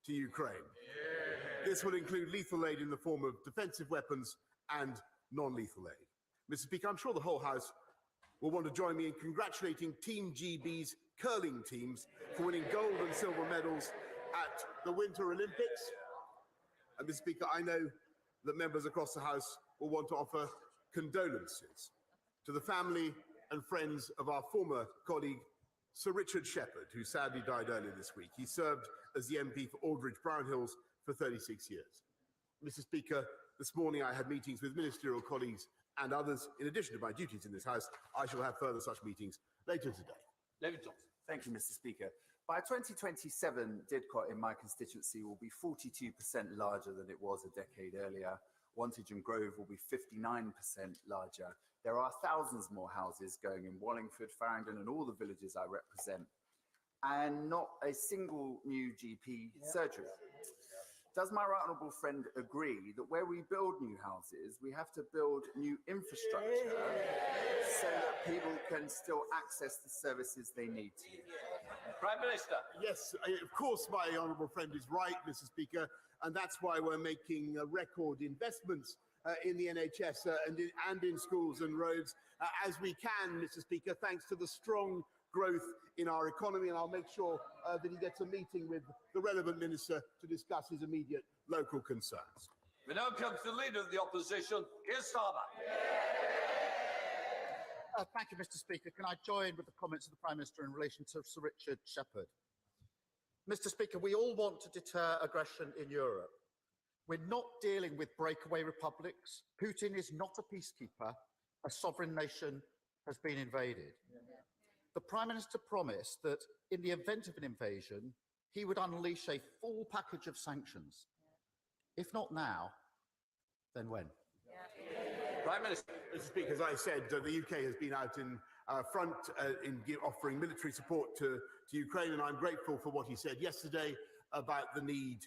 to Ukraine. This will include lethal aid in the form of defensive weapons and non-lethal aid. Mr. Speaker, I'm sure the whole House will want to join me in congratulating Team GB's curling teams for winning gold and silver medals at the Winter Olympics. And Mr. Speaker, I know that members across the House will want to offer condolences to the family and friends of our former colleague, Sir Richard Shepherd, who sadly died earlier this week. He served as the MP for Aldridge Brownhills for 36 years. Mr. Speaker, this morning I had meetings with ministerial colleagues and others. In addition to my duties in this House, I shall have further such meetings later today. David Johnson. Thank you, Mr. Speaker. By 2027, Didcot in my constituency will be 42% larger than it was a decade earlier. Wantage and Grove will be 59% larger. There are thousands more houses going in Wallingford, Farringdon and all the villages I represent, and not a single new GP surgery. Does my right honourable friend agree that where we build new houses, we have to build new infrastructure so that people can still access the services they need to? Prime Minister. Yes, of course my honourable friend is right, Mr. Speaker, and that's why we're making record investments in the NHS and in schools and roads as we can, Mr. Speaker, thanks to the strong growth in our economy, and I'll make sure that he gets a meeting with the relevant minister to discuss his immediate local concerns. We now come to the Leader of the Opposition, Keir Starmer. Thank you, Mr. Speaker. Can I join with the comments of the Prime Minister in relation to Sir Richard Shepherd? Mr. Speaker, we all want to deter aggression in Europe. We're not dealing with breakaway republics. Putin is not a peacekeeper. A sovereign nation has been invaded. The Prime Minister promised that in the event of an invasion, he would unleash a full package of sanctions. If not now, then when? Prime Minister. Mr. Speaker, as I said, the UK has been out in front in offering military support to Ukraine, and I'm grateful for what he said yesterday about the need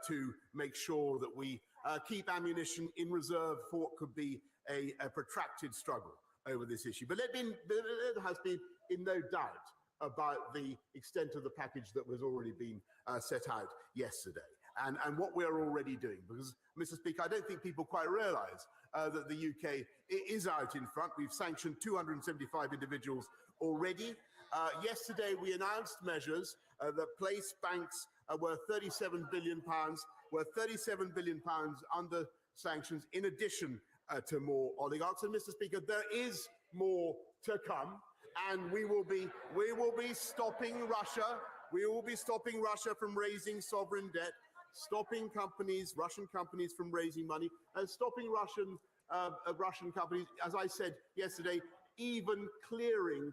to make sure that we keep ammunition in reserve for what could be a protracted struggle over this issue. But let there has been in no doubt about the extent of the package that was already been set out yesterday and what we are already doing. Because, Mr. Speaker, I don't think people quite realise that the UK is out in front. We've sanctioned 275 individuals already. Yesterday, we announced measures that place banks worth £37 billion, under sanctions, in addition to more oligarchs. And, Mr. Speaker, there is more to come, and we will be stopping Russia. We will be stopping Russia from raising sovereign debt, stopping Russian companies from raising money, and stopping Russian companies, as I said yesterday, even clearing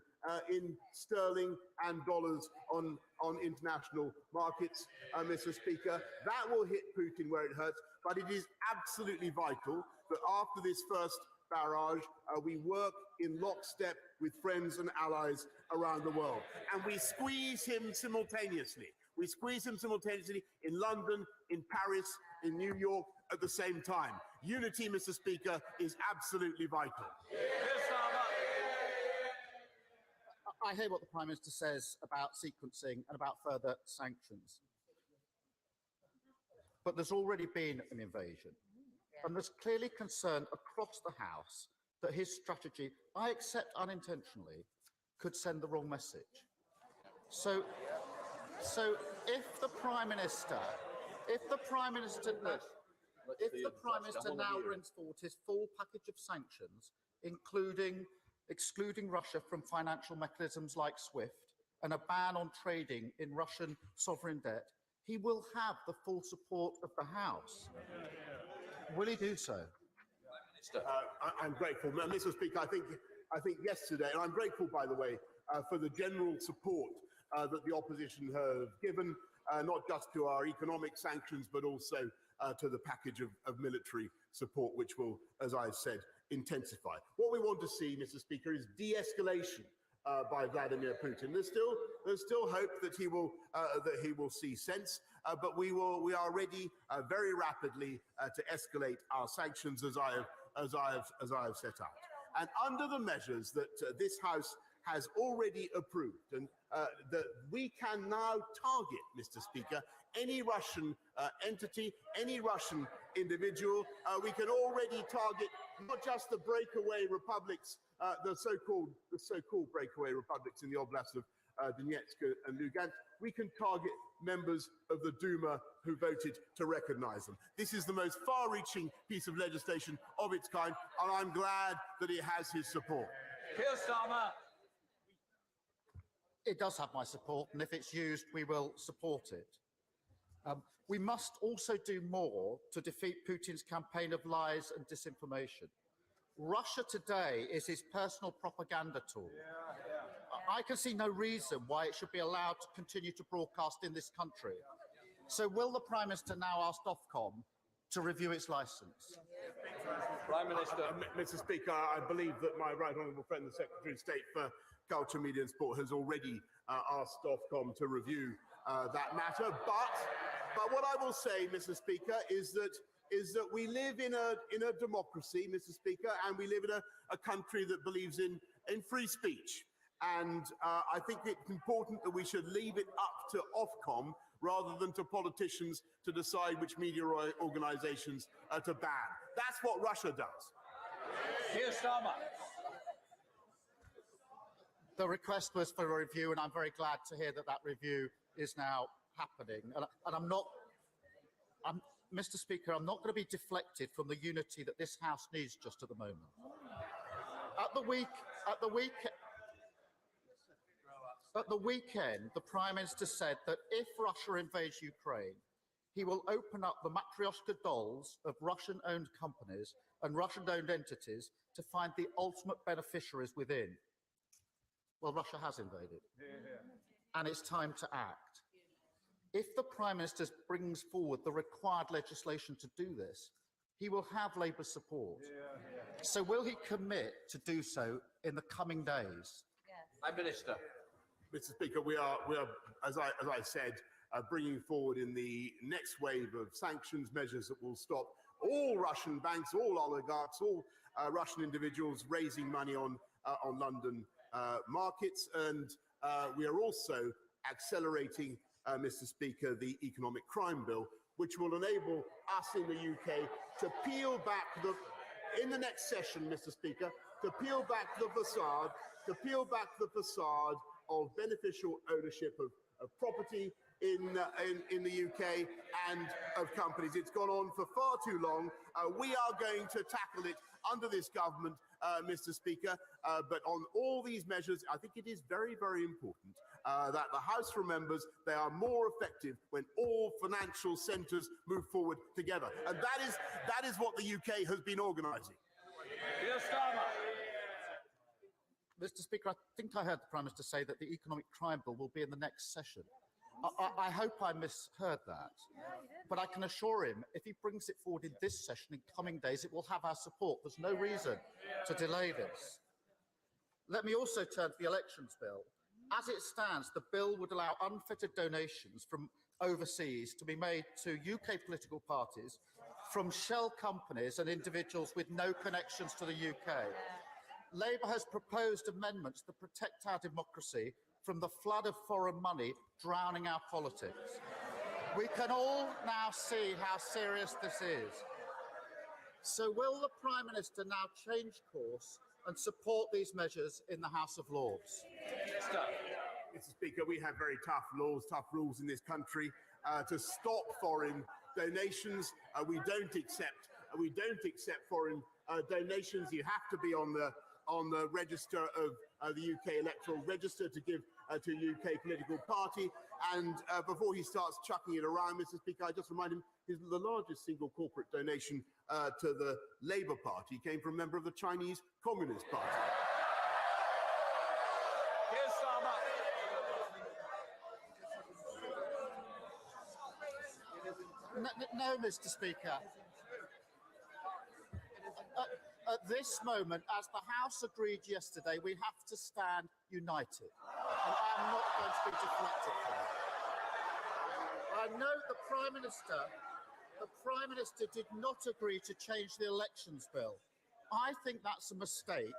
in sterling and dollars on international markets, Mr. Speaker. That will hit Putin where it hurts, but it is absolutely vital that after this first barrage, we work in lockstep with friends and allies around the world. And we squeeze him simultaneously. We squeeze him simultaneously in London, in Paris, in New York at the same time. Unity, Mr. Speaker, is absolutely vital. I hear what the Prime Minister says about sequencing and about further sanctions. But there's already been an invasion. And there's clearly concern across the House that his strategy, I accept unintentionally, could send the wrong message. So if the Prime Minister now brings forward his full package of sanctions, excluding Russia from financial mechanisms like SWIFT and a ban on trading in Russian sovereign debt, he will have the full support of the House. Will he do so? I'm grateful, Mr. Speaker. I think yesterday, and I'm grateful, by the way, for the general support that the opposition have given, not just to our economic sanctions, but also to the package of military support, which will, as I've said, intensify. What we want to see, Mr. Speaker, is de-escalation by Vladimir Putin. There's still hope that he will see sense, but we are ready very rapidly to escalate our sanctions as I have set out. And under the measures that this House has already approved, and that we can now target, Mr. Speaker, any Russian entity, any Russian individual. We can already target not just the breakaway republics, the so-called breakaway republics in the Oblast of Donetsk and Lugansk. We can target members of the Duma who voted to recognize them. This is the most far-reaching piece of legislation of its kind, and I'm glad that it has his support. Keir Starmer. It does have my support, and if it's used, we will support it. We must also do more to defeat Putin's campaign of lies and disinformation. Russia today is his personal propaganda tool. I can see no reason why it should be allowed to continue to broadcast in this country. So will the Prime Minister now ask Ofcom to review its licence? Prime Minister. Mr. Speaker, I believe that my right honourable friend, the Secretary of State for Culture, Media and Sport, has already asked Ofcom to review that matter. But what I will say, Mr. Speaker, is that we live in a democracy, Mr. Speaker, and we live in a country that believes in free speech. And I think it's important that we should leave it up to Ofcom rather than to politicians to decide which media organisations to ban. That's what Russia does. Keir Starmer. The request was for a review, and I'm very glad to hear that that review is now happening. And Mr. Speaker, I'm not going to be deflected from the unity that this House needs just at the moment. At the weekend, the Prime Minister said that if Russia invades Ukraine, he will open up the Matryoshka dolls of Russian-owned companies and Russian-owned entities to find the ultimate beneficiaries within. Well, Russia has invaded, and it's time to act. If the Prime Minister brings forward the required legislation to do this, he will have Labour support. So will he commit to do so in the coming days? Prime Minister. Mr. Speaker, we are, as I said, bringing forward in the next wave of sanctions measures that will stop all Russian banks, all oligarchs, all Russian individuals raising money on London markets, and we are also accelerating, Mr. Speaker, the economic crime bill, which will enable us in the UK to peel back in the next session, Mr. Speaker, to peel back the facade of beneficial ownership of property in the UK and of companies. It's gone on for far too long. We are going to tackle it under this government, Mr. Speaker, but on all these measures, I think it is very, very important that the House remembers they are more effective when all financial centres move forward together. And that is what the UK has been organising. Keir Starmer. Mr. Speaker, I think I heard the Prime Minister say that the economic crime bill will be in the next session. I hope I misheard that. But I can assure him, if he brings it forward in this session in coming days, it will have our support. There's no reason to delay this. Let me also turn to the elections bill. As it stands, the bill would allow unfettered donations from overseas to be made to UK political parties from shell companies and individuals with no connections to the UK. Labour has proposed amendments to protect our democracy from the flood of foreign money drowning our politics. We can all now see how serious this is. So will the Prime Minister now change course and support these measures in the House of Lords? Mr. Speaker, we have very tough laws, tough rules in this country to stop foreign donations. We don't accept foreign donations. You have to be on the register of the UK electoral register to give to a UK political party. And before he starts chucking it around, Mr. Speaker, I just remind him the largest single corporate donation to the Labour Party came from a member of the Chinese Communist Party. Keir Starmer. No, Mr. Speaker. At this moment, as the House agreed yesterday, we have to stand united. And I'm not going to be deflected from that. I know the Prime Minister did not agree to change the elections bill. I think that's a mistake,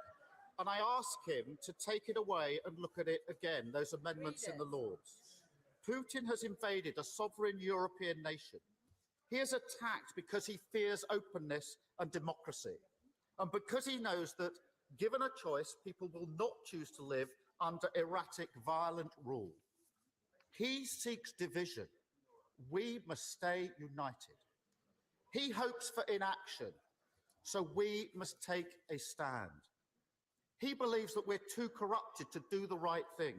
and I ask him to take it away and look at it again, those amendments in the Lords. Putin has invaded a sovereign European nation. He is attacked because he fears openness and democracy, and because he knows that, given a choice, people will not choose to live under erratic, violent rule. He seeks division. We must stay united. He hopes for inaction, so we must take a stand. He believes that we're too corrupted to do the right thing,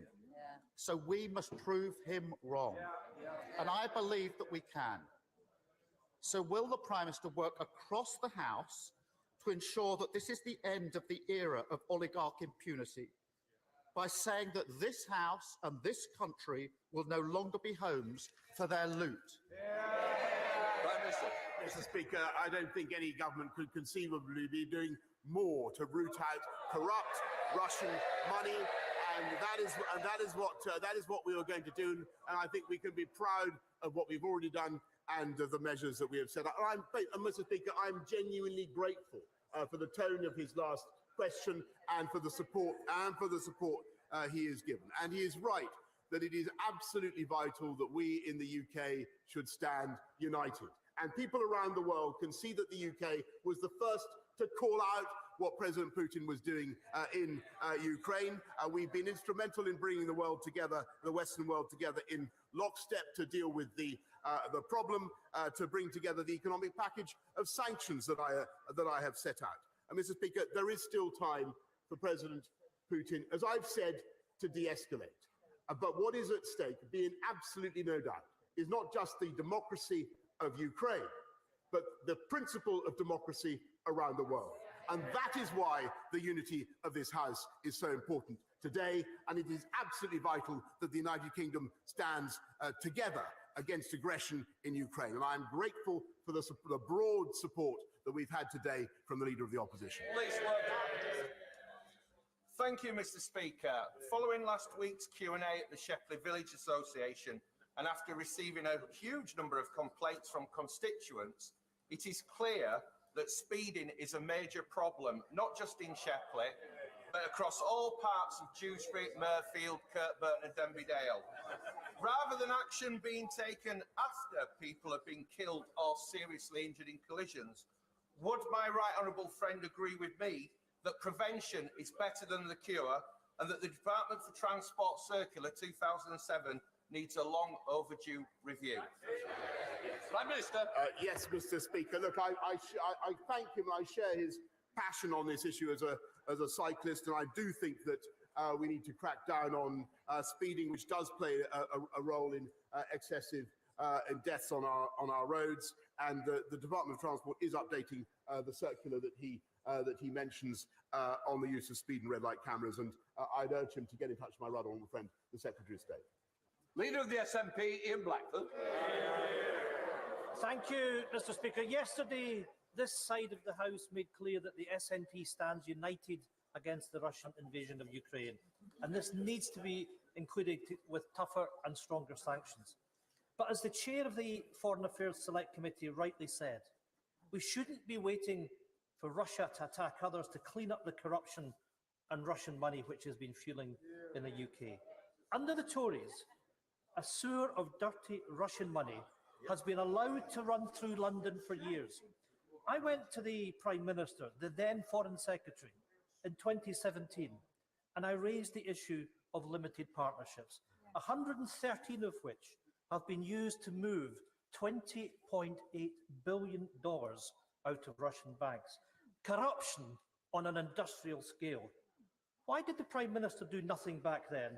so we must prove him wrong. And I believe that we can. So will the Prime Minister work across the House to ensure that this is the end of the era of oligarch impunity by saying that this House and this country will no longer be homes for their loot? Prime Minister. Mr. Speaker, I don't think any government could conceivably be doing more to root out corrupt Russian money, and that is what we are going to do. And I think we can be proud of what we've already done and of the measures that we have set up. Mr. Speaker, I'm genuinely grateful for the tone of his last question and for the support he has given. And he is right that it is absolutely vital that we in the UK should stand united. And people around the world can see that the UK was the first to call out what President Putin was doing in Ukraine. We've been instrumental in bringing the world together, the Western world together, in lockstep to deal with the problem, to bring together the economic package of sanctions that I have set out. And Mr. Speaker, there is still time for President Putin, as I've said, to de-escalate. But what is at stake, being absolutely no doubt, is not just the democracy of Ukraine, but the principle of democracy around the world. And that is why the unity of this House is so important today. And it is absolutely vital that the United Kingdom stands together against aggression in Ukraine. And I'm grateful for the broad support that we've had today from the Leader of the Opposition. Please, Thank you, Mr. Speaker. Following last week's Q&A at the Shepley Village Association, and after receiving a huge number of complaints from constituents, it is clear that speeding is a major problem, not just in Shepley, but across all parts of Dewsbury, Murfield, Kirkburn and Denbydale. Rather than action being taken after people have been killed or seriously injured in collisions, would my right honourable friend agree with me that prevention is better than the cure, and that the Department for Transport Circular 2007 needs a long overdue review? Prime Minister. Yes, Mr. Speaker. Look, I thank him. I share his passion on this issue as a cyclist, and I do think that we need to crack down on speeding, which does play a role in excessive deaths on our roads. And the Department of Transport is updating the circular that he mentions on the use of speed and red light cameras. And I'd urge him to get in touch with my right honourable friend, the Secretary of State. Leader of the SNP, Ian Blackford. Thank you, Mr. Speaker. Yesterday, this side of the House made clear that the SNP stands united against the Russian invasion of Ukraine, and this needs to be included with tougher and stronger sanctions. But as the chair of the Foreign Affairs Select Committee rightly said, we shouldn't be waiting for Russia to attack others to clean up the corruption and Russian money which has been fueling in the UK. Under the Tories, a sewer of dirty Russian money has been allowed to run through London for years. I went to the Prime Minister, the then Foreign Secretary, in 2017, and I raised the issue of limited partnerships, 113 of which have been used to move $20.8 billion out of Russian banks. Corruption on an industrial scale. Why did the Prime Minister do nothing back then?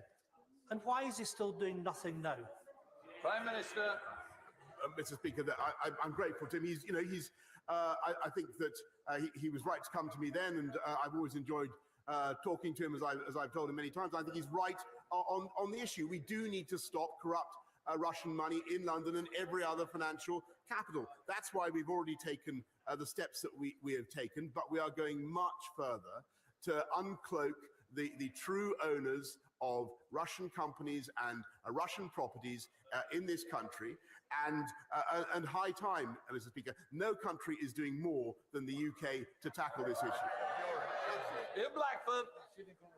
And why is he still doing nothing now? Prime Minister. Mr. Speaker, I'm grateful to him. I think that he was right to come to me then, and I've always enjoyed talking to him, as I've told him many times. I think he's right on the issue. We do need to stop corrupt Russian money in London and every other financial capital. That's why we've already taken the steps that we have taken, but we are going much further to uncloak the true owners of Russian companies and Russian properties in this country, and high time, Mr. Speaker. No country is doing more than the UK to tackle this issue. In Blackford.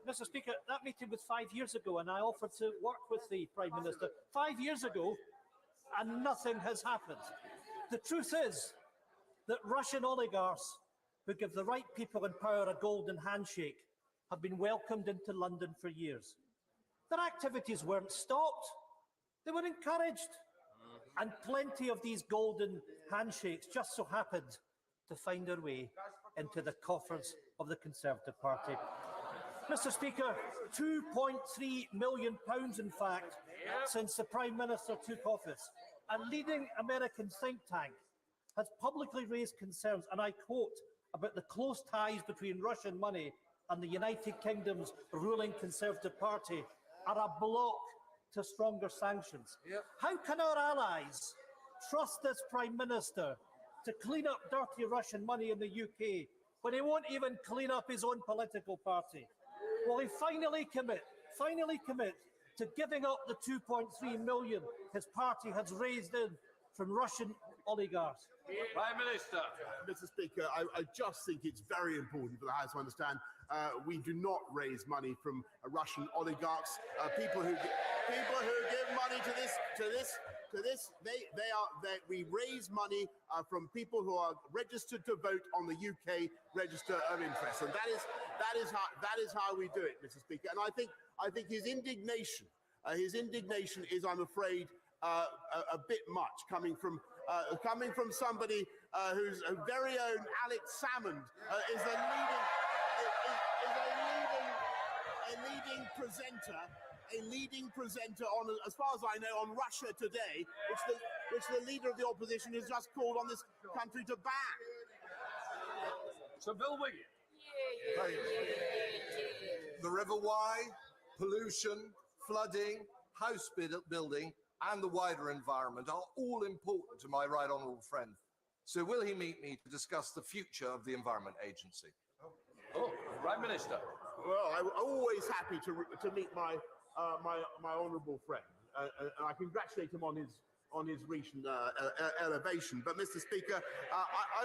Mr. Speaker, that meeting was 5 years ago, and I offered to work with the Prime Minister 5 years ago, and nothing has happened. The truth is that Russian oligarchs who give the right people in power a golden handshake have been welcomed into London for years. Their activities weren't stopped, they were encouraged. And plenty of these golden handshakes just so happened to find their way into the coffers of the Conservative Party. Mr. Speaker, £2.3 million, in fact, since the Prime Minister took office. A leading American think tank has publicly raised concerns, and I quote, about the close ties between Russian money and the United Kingdom's ruling Conservative Party are a block to stronger sanctions. How can our allies trust this Prime Minister to clean up dirty Russian money in the UK when he won't even clean up his own political party? Will he finally commit to giving up the 2.3 million his party has raised in from Russian oligarchs? Prime Minister. Mr. Speaker, I just think it's very important for the House to understand we do not raise money from Russian oligarchs. People who give money to this. We raise money from people who are registered to vote on the UK Register of Interest, and that is how we do it, Mr. Speaker. And I think his indignation is, I'm afraid, a bit much coming from somebody whose very own Alex Salmond is a leading presenter on, as far as I know, on Russia Today, which the leader of the opposition has just called on this country to ban. Sir Bill Wiggins. The River Wye, pollution, flooding, house building and the wider environment are all important to my right honourable friend. So will he meet me to discuss the future of the Environment Agency? Oh, Prime Minister. Well, I'm always happy to meet my honourable friend, and I congratulate him on his recent elevation. But, Mr. Speaker, I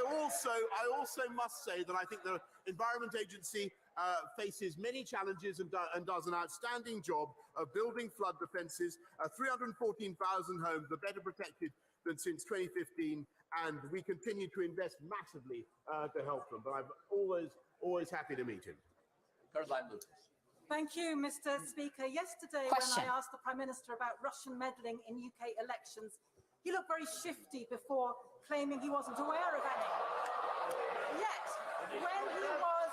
also must say that I think the Environment Agency faces many challenges and does an outstanding job of building flood defences. 314,000 homes are better protected than since 2015, and we continue to invest massively to help them. But I'm always happy to meet him. Thank you, Mr. Speaker. Yesterday, when I asked the Prime Minister about Russian meddling in UK elections, he looked very shifty before claiming he wasn't aware of any. Yet, when he was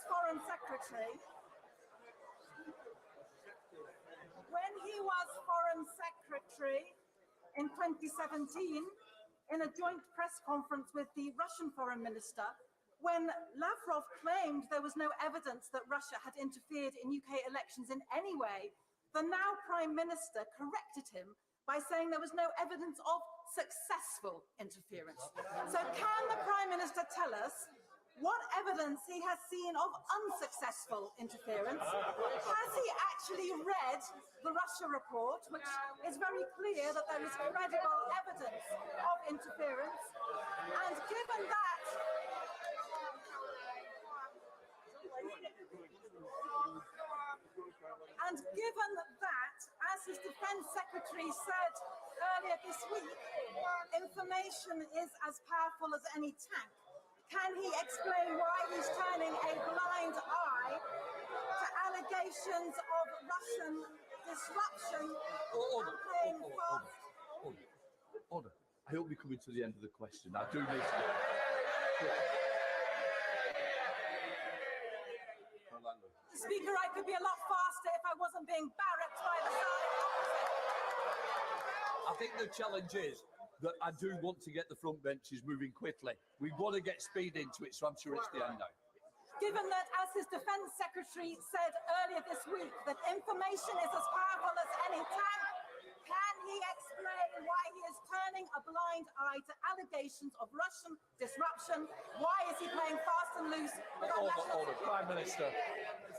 Foreign Secretary, in 2017, in a joint press conference with the Russian Foreign Minister, when Lavrov claimed there was no evidence that Russia had interfered in UK elections in any way, the now Prime Minister corrected him by saying there was no evidence of successful interference. So can the Prime Minister tell us what evidence he has seen of unsuccessful interference? Has he actually read the Russia report, which is very clear that there is credible evidence of interference? And given that, as his Defence Secretary said earlier this week, information is as powerful as any tank. Can he explain why he's turning a blind eye to allegations of Russian disruption and playing fast? Order. I hope we're coming to the end of the question. I do need to. Speaker, I could be a lot faster if I wasn't being barracked by the side opposite. I think the challenge is that I do want to get the front benches moving quickly. We want to get speed into it, so I'm sure it's the end now. Given that, as his Defence Secretary said earlier this week, that information is as powerful as any tank, can he explain why he is turning a blind eye to allegations of Russian disruption? Why is he playing fast and loose with our national security? Prime Minister.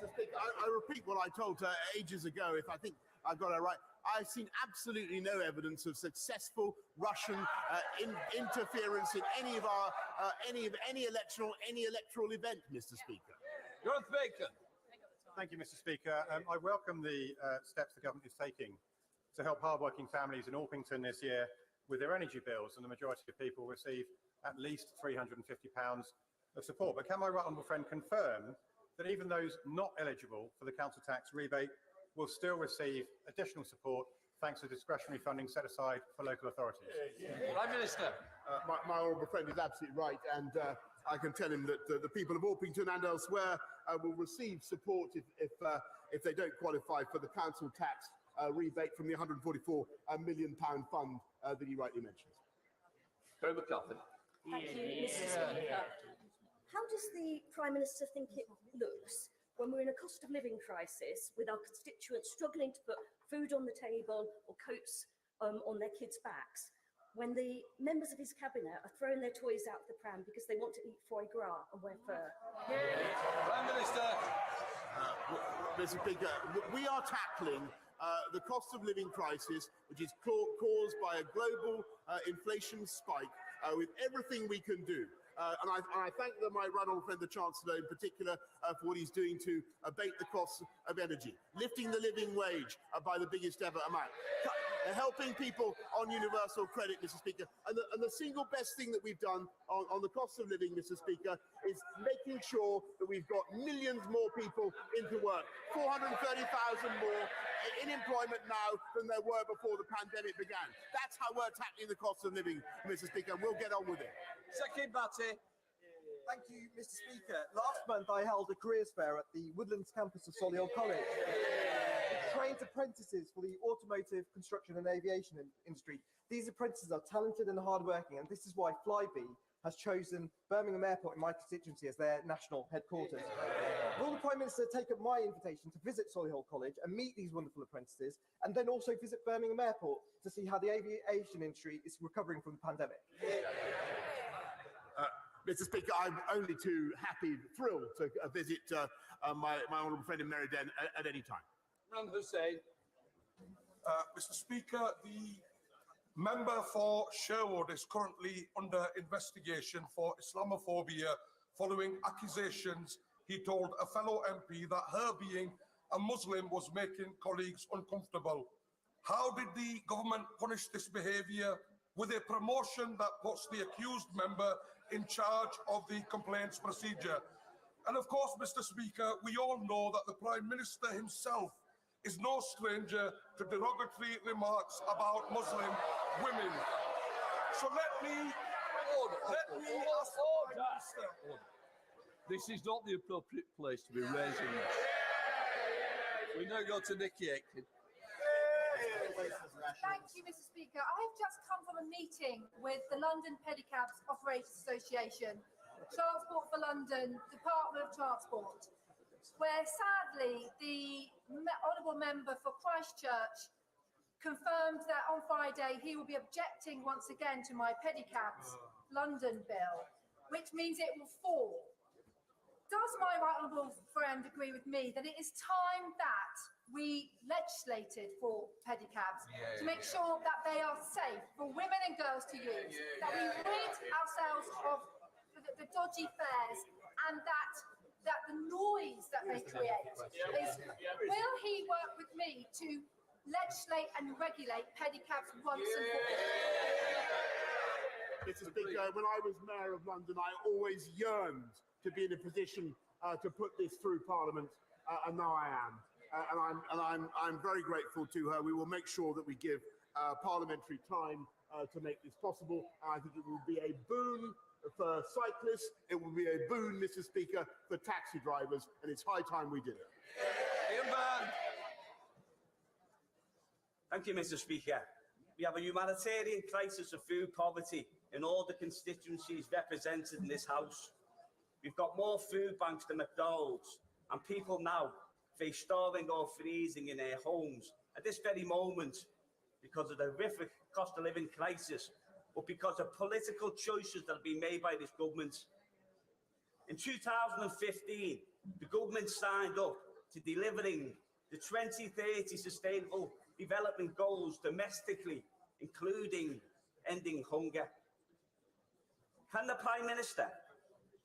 I repeat what I told ages ago. If I think I got it right. I've seen absolutely no evidence of successful Russian interference in any of our any electoral event, Mr. Speaker. Gareth Bacon. Thank you, Mr. Speaker. I welcome the steps the government is taking to help hardworking families in Orpington this year with their energy bills, and the majority of people receive at least £350 of support. But can my right honourable friend confirm that even those not eligible for the council tax rebate will still receive additional support thanks to discretionary funding set aside for local authorities? Prime Minister. My honourable friend is absolutely right, and I can tell him that the people of Orpington and elsewhere will receive support if they don't qualify for the council tax rebate from the £144 million fund that he rightly mentions. Kerry McLaughlin. Thank you, Mr. Speaker. How does the Prime Minister think it looks when we're in a cost of living crisis with our constituents struggling to put food on the table or coats on their kids' backs, when the members of his cabinet are throwing their toys out the pram because they want to eat foie gras and wear fur? Prime Minister. Mr. Speaker, we are tackling the cost of living crisis, which is caused by a global inflation spike, with everything we can do. And I thank my right honourable friend, the Chancellor, in particular, for what he's doing to abate the costs of energy, lifting the living wage by the biggest ever amount, helping people on universal credit, Mr. Speaker. And the single best thing that we've done on the cost of living, Mr. Speaker, is making sure that we've got millions more people into work, 430,000 more in employment now than there were before the pandemic began. That's how we're tackling the cost of living, Mr. Speaker, and we'll get on with it. Second Batty. Thank you, Mr. Speaker. Last month, I held a careers fair at the Woodlands campus of Solihull College. We trained apprentices for the automotive, construction and aviation industry. These apprentices are talented and hardworking, and this is why Flybe has chosen Birmingham Airport in my constituency as their national headquarters. Will the Prime Minister take up my invitation to visit Solihull College and meet these wonderful apprentices, and then also visit Birmingham Airport to see how the aviation industry is recovering from the pandemic? Mr. Speaker, I'm only too thrilled to visit my honourable friend in Meriden at any time. Imran Hussain. Mr. Speaker, the member for Sherwood is currently under investigation for Islamophobia following accusations he told a fellow MP that her being a Muslim was making colleagues uncomfortable. How did the government punish this behaviour? With a promotion that puts the accused member in charge of the complaints procedure. And of course, Mr. Speaker, we all know that the Prime Minister himself is no stranger to derogatory remarks about Muslim women. So let me ask the Prime Minister. This is not the appropriate place to be raising this. We now go to Nikki Aitken. Thank you, Mr. Speaker. I have just come from a meeting with the London Pedicabs Operators Association, Transport for London, Department of Transport, where sadly the honourable member for Christchurch confirmed that on Friday he will be objecting once again to my Pedicabs London bill, which means it will fall. Does my right honourable friend agree with me that it is time that we legislated for pedicabs to make sure that they are safe for women and girls to use, that we rid ourselves of the dodgy fares and that the noise that they create is, will he work with me to legislate and regulate pedicabs once and for all? Mr. Speaker, when I was Mayor of London, I always yearned to be in a position to put this through Parliament, and now I am. I'm very grateful to her. We will make sure that we give parliamentary time to make this possible. I think it will be a boon for cyclists. It will be a boon, Mr. Speaker, for taxi drivers, and it's high time we did it. Thank you, Mr. Speaker. We have a humanitarian crisis of food poverty in all the constituencies represented in this House. We've got more food banks than McDonald's, and people now face starving or freezing in their homes at this very moment because of the horrific cost of living crisis, but because of political choices that have been made by this government. In 2015, the government signed up to delivering the 2030 Sustainable Development Goals domestically, including ending hunger. Can the Prime Minister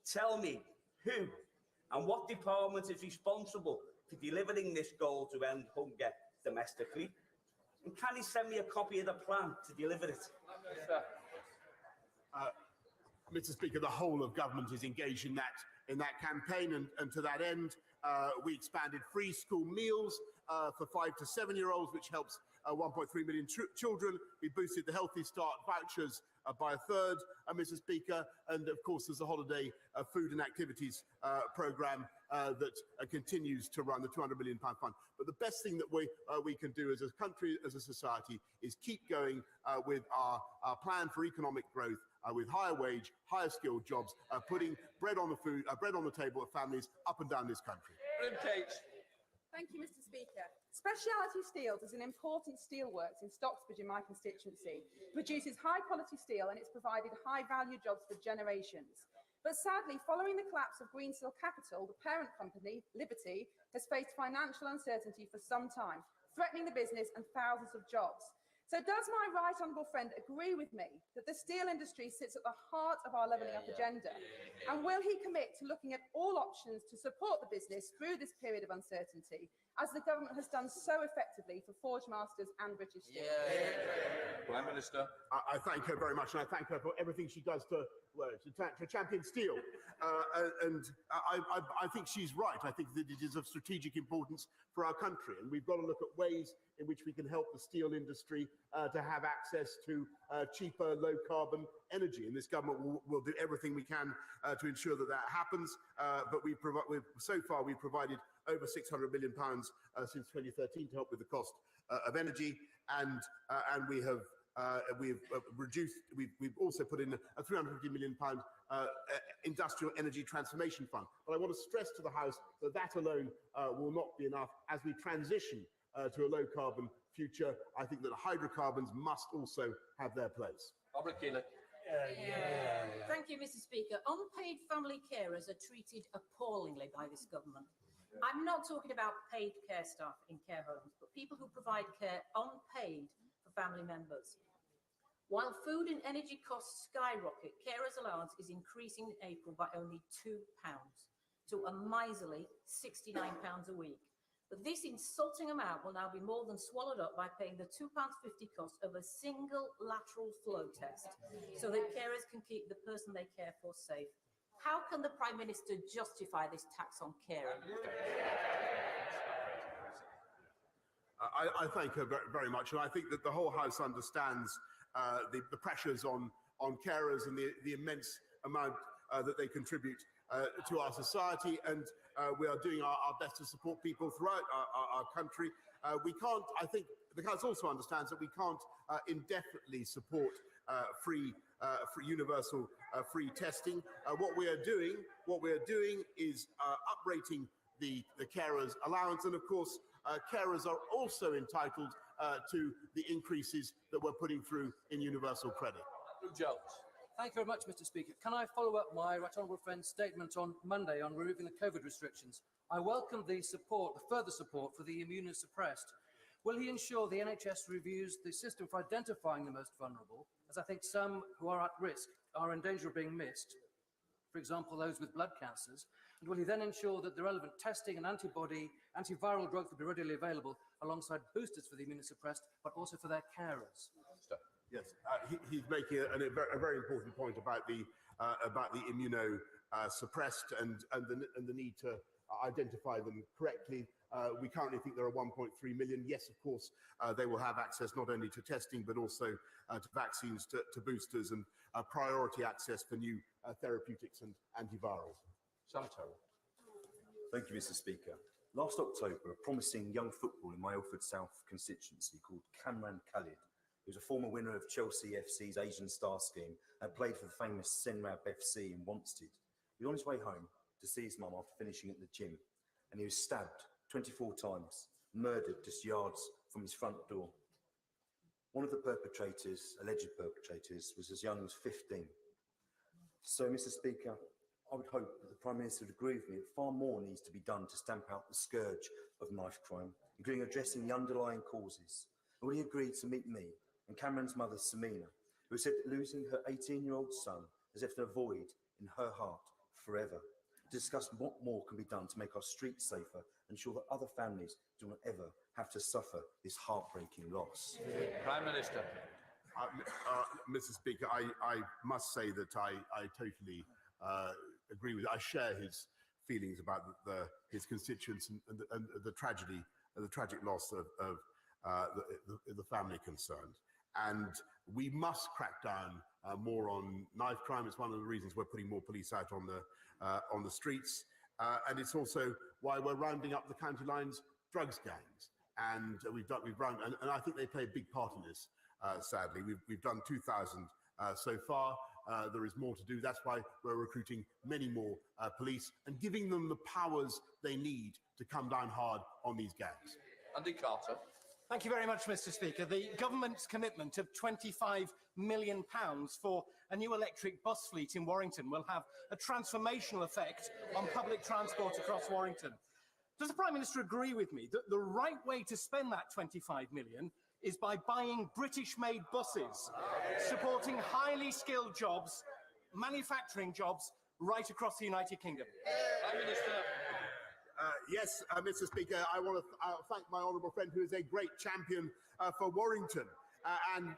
tell me who and what department is responsible for delivering this goal to end hunger domestically? And can he send me a copy of the plan to deliver it? Mr. Speaker, the whole of government is engaged in that campaign, and to that end, we expanded free school meals for 5 to 7-year-olds, which helps 1.3 million children. We boosted the Healthy Start vouchers by a third, Mr. Speaker, and of course there's a holiday food and activities programme that continues to run, the £200 million fund. But the best thing that we can do as a country, as a society, is keep going with our plan for economic growth, with higher wage, higher skilled jobs, putting bread on the table of families up and down this country. Thank you, Mr. Speaker. Speciality Steels is an important steelworks in Stocksbridge in my constituency. It produces high-quality steel and it's provided high-value jobs for generations. But sadly, following the collapse of Greensill Capital, the parent company, Liberty, has faced financial uncertainty for some time, threatening the business and thousands of jobs. So does my right honourable friend agree with me that the steel industry sits at the heart of our levelling up agenda? And will he commit to looking at all options to support the business through this period of uncertainty, as the government has done so effectively for Forge Masters and British Steel? Prime Minister. I thank her very much, and I thank her for everything she does to champion steel. I think she's right. I think that it is of strategic importance for our country, and we've got to look at ways in which we can help the steel industry to have access to cheaper, low-carbon energy. And this government will do everything we can to ensure that that happens. But so far, we've provided over £600 million since 2013 to help with the cost of energy, and we've also put in a £350 million industrial energy transformation fund. But I want to stress to the House that that alone will not be enough as we transition to a low-carbon future. I think that hydrocarbons must also have their place. Thank you, Mr. Speaker. Unpaid family carers are treated appallingly by this government. I'm not talking about paid care staff in care homes, but people who provide care unpaid for family members. While food and energy costs skyrocket, carers' allowance is increasing in April by only £2 to a miserly £69 a week. But this insulting amount will now be more than swallowed up by paying the £2.50 cost of a single lateral flow test so that carers can keep the person they care for safe. How can the Prime Minister justify this tax on caring? I thank her very much, and I think that the whole House understands the pressures on carers and the immense amount that they contribute to our society, and we are doing our best to support people throughout our country. We can't, I think the House also understands that we can't indefinitely support free universal free testing. What we are doing is uprating the carers' allowance, and of course carers are also entitled to the increases that we're putting through in universal credit. Thank you very much, Mr. Speaker. Can I follow up my right honourable friend's statement on Monday on removing the COVID restrictions? I welcome the further support for the immunosuppressed. Will he ensure the NHS reviews the system for identifying the most vulnerable, as I think some who are at risk are in danger of being missed, for example, those with blood cancers? And will he then ensure that the relevant testing and antiviral drugs will be readily available alongside boosters for the immunosuppressed, but also for their carers? Yes, he's making a very important point about the immunosuppressed and the need to identify them correctly. We currently think there are 1.3 million. Yes, of course, they will have access not only to testing but also to vaccines, to boosters, and priority access for new therapeutics and antivirals. Thank you, Mr. Speaker. Last October, a promising young footballer in my Ilford South constituency called Kamran Khalid, who was a former winner of Chelsea FC's Asian Star Scheme and played for the famous Senrab FC in Wanstead. He was on his way home to see his mum after finishing at the gym, and he was stabbed 24 times, murdered just yards from his front door. One of the perpetrators, alleged perpetrators, was as young as 15. So, Mr. Speaker, I would hope that the Prime Minister would agree with me that far more needs to be done to stamp out the scourge of knife crime, including addressing the underlying causes. And will he agree to meet me and Cameron's mother, Samina, who said that losing her 18-year-old son has left a void in her heart forever, to discuss what more can be done to make our streets safer and ensure that other families do not ever have to suffer this heartbreaking loss? Prime Minister. Mr. Speaker, I must say that I totally agree with. I share his feelings about his constituents and the tragedy, the tragic loss of the family concerned. And we must crack down more on knife crime. It's one of the reasons we're putting more police out on the streets, and it's also why we're rounding up the county lines drugs gangs. And and I think they play a big part in this. Sadly, we've done 2,000 so far. There is more to do. That's why we're recruiting many more police and giving them the powers they need to come down hard on these gangs. Andy Carter. Thank you very much, Mr. Speaker. The government's commitment of £25 million for a new electric bus fleet in Warrington will have a transformational effect on public transport across Warrington. Does the Prime Minister agree with me that the right way to spend that £25 million is by buying British-made buses, supporting highly skilled jobs, manufacturing jobs right across the United Kingdom? Prime Minister. Yes, Mr. Speaker, I want to thank my honourable friend who is a great champion for Warrington. And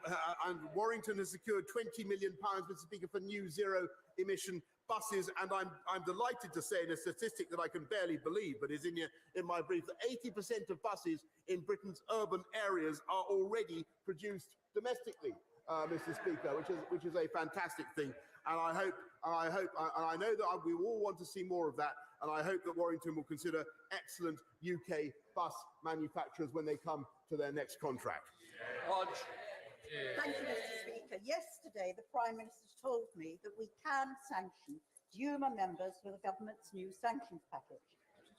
Warrington has secured £20 million, Mr. Speaker, for new zero-emission buses. And I'm delighted to say, in a statistic that I can barely believe, but is in my brief, that 80% of buses in Britain's urban areas are already produced domestically, Mr. Speaker, which is a fantastic thing. And I know that we all want to see more of that. And I hope that Warrington will consider excellent UK bus manufacturers when they come to their next contract. Thank you, Mr. Speaker. Yesterday, the Prime Minister told me that we can sanction Duma members with the government's new sanctions package.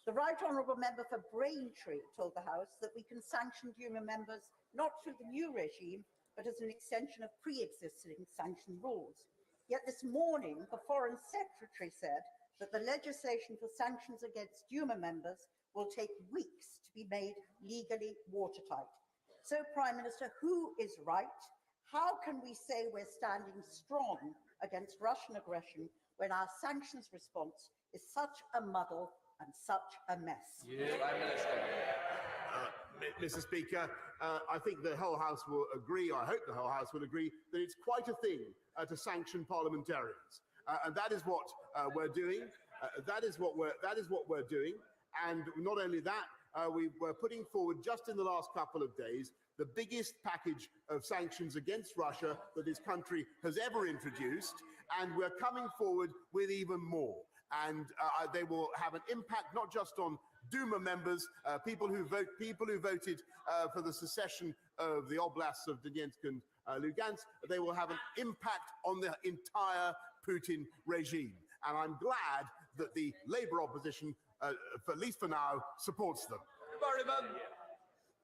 The Right Honourable Member for Braintree told the House that we can sanction Duma members not through the new regime, but as an extension of pre-existing sanction rules. Yet this morning, the Foreign Secretary said that the legislation for sanctions against Duma members will take weeks to be made legally watertight. So, Prime Minister, who is right? How can we say we're standing strong against Russian aggression when our sanctions response is such a muddle and such a mess? Prime Minister. Mr. Speaker, I think the whole House will agree, I hope the whole House will agree, that it's quite a thing to sanction parliamentarians. And that is what we're doing. That is what we're doing. And not only that, we're putting forward just in the last couple of days the biggest package of sanctions against Russia that this country has ever introduced. And we're coming forward with even more. And they will have an impact not just on Duma members, people who voted for the secession of the oblasts of Donetsk and Lugansk. They will have an impact on the entire Putin regime. And I'm glad that the Labour opposition, at least for now, supports them.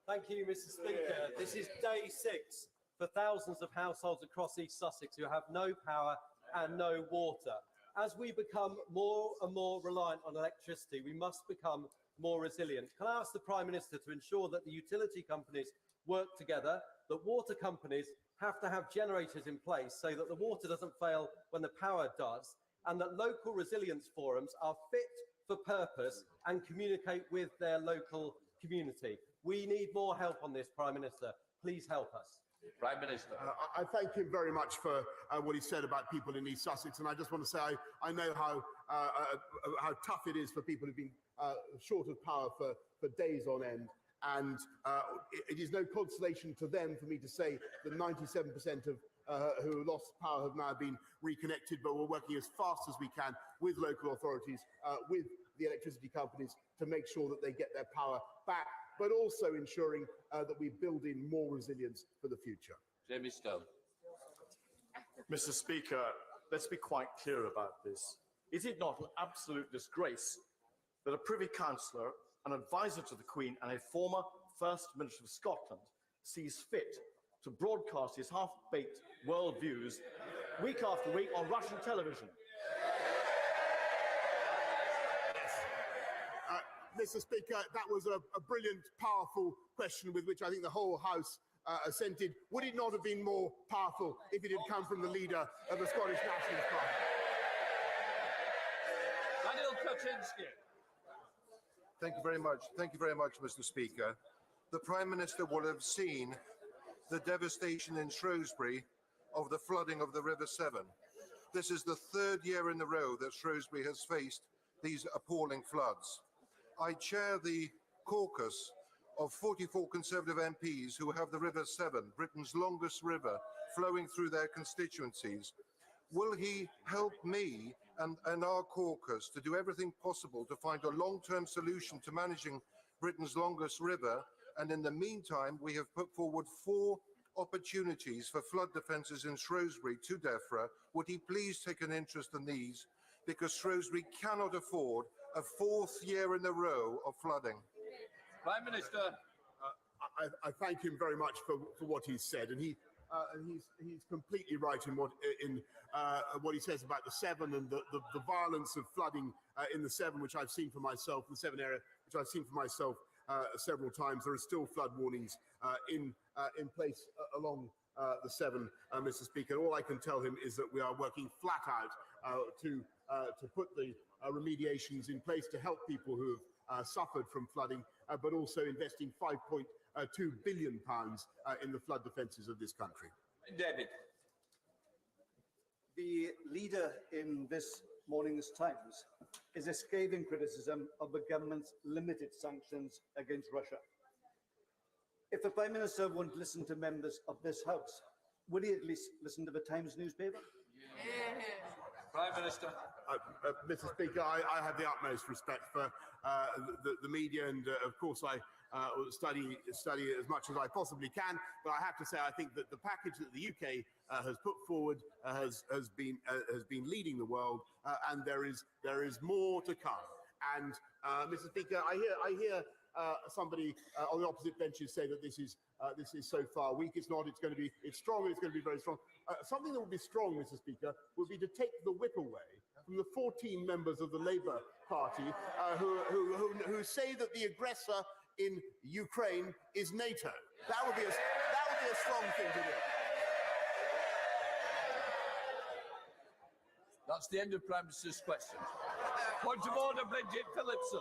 Thank you, Mr. Speaker. This is day 6 for thousands of households across East Sussex who have no power and no water. As we become more and more reliant on electricity, we must become more resilient. Can I ask the Prime Minister to ensure that the utility companies work together, that water companies have to have generators in place so that the water doesn't fail when the power does, and that local resilience forums are fit for purpose and communicate with their local community? We need more help on this, Prime Minister. Please help us. Prime Minister. I thank him very much for what he said about people in East Sussex, and I just want to say I know how tough it is for people who've been short of power for days on end, and it is no consolation to them for me to say that 97% of who lost power have now been reconnected, but we're working as fast as we can with local authorities, with the electricity companies to make sure that they get their power back, but also ensuring that we build in more resilience for the future. Jamie Stone. Mr. Speaker, let's be quite clear about this. Is it not an absolute disgrace that a Privy Councillor, an advisor to the Queen and a former First Minister of Scotland sees fit to broadcast his half-baked worldviews week after week on Russian television? Mr. Speaker, that was a brilliant, powerful question with which I think the whole House assented. Would it not have been more powerful if it had come from the leader of the Scottish Nationalist Party? Daniel Kaczynski. Thank you very much. Thank you very much, Mr. Speaker. The Prime Minister will have seen the devastation in Shrewsbury of the flooding of the River Severn. This is the third year in a row that Shrewsbury has faced these appalling floods. I chair the caucus of 44 Conservative MPs who have the River Severn, Britain's longest river, flowing through their constituencies. Will he help me and our caucus to do everything possible to find a long-term solution to managing Britain's longest river? And in the meantime, we have put forward 4 opportunities for flood defences in Shrewsbury to DEFRA. Would he please take an interest in these? Because Shrewsbury cannot afford a 4th year in a row of flooding. Prime Minister. I thank him very much for what he's said, and he's completely right in what he says about the Severn and the violence of flooding in the Severn, which I've seen for myself, the Severn area, which I've seen for myself several times. There are still flood warnings in place along the Severn, Mr. Speaker. All I can tell him is that we are working flat out to put the remediations in place to help people who have suffered from flooding, but also investing £5.2 billion in the flood defences of this country. David. The leader in this morning's Times is a scathing criticism of the government's limited sanctions against Russia. If the Prime Minister won't listen to members of this House, would he at least listen to the Times newspaper? Prime Minister. Mr. Speaker, I have the utmost respect for the media, and of course I study as much as I possibly can. But I have to say, I think that the package that the UK has put forward has been leading the world, and there is more to come. And Mr. Speaker, I hear somebody on the opposite benches say that this is so far weak. It's not. It's strong. And it's going to be very strong. Something that will be strong, Mr. Speaker, would be to take the whip away from the 14 members of the Labour Party who say that the aggressor in Ukraine is NATO. That would be a strong thing to do. That's the end of Prime Minister's questions. Point of order, Bridget Phillipson.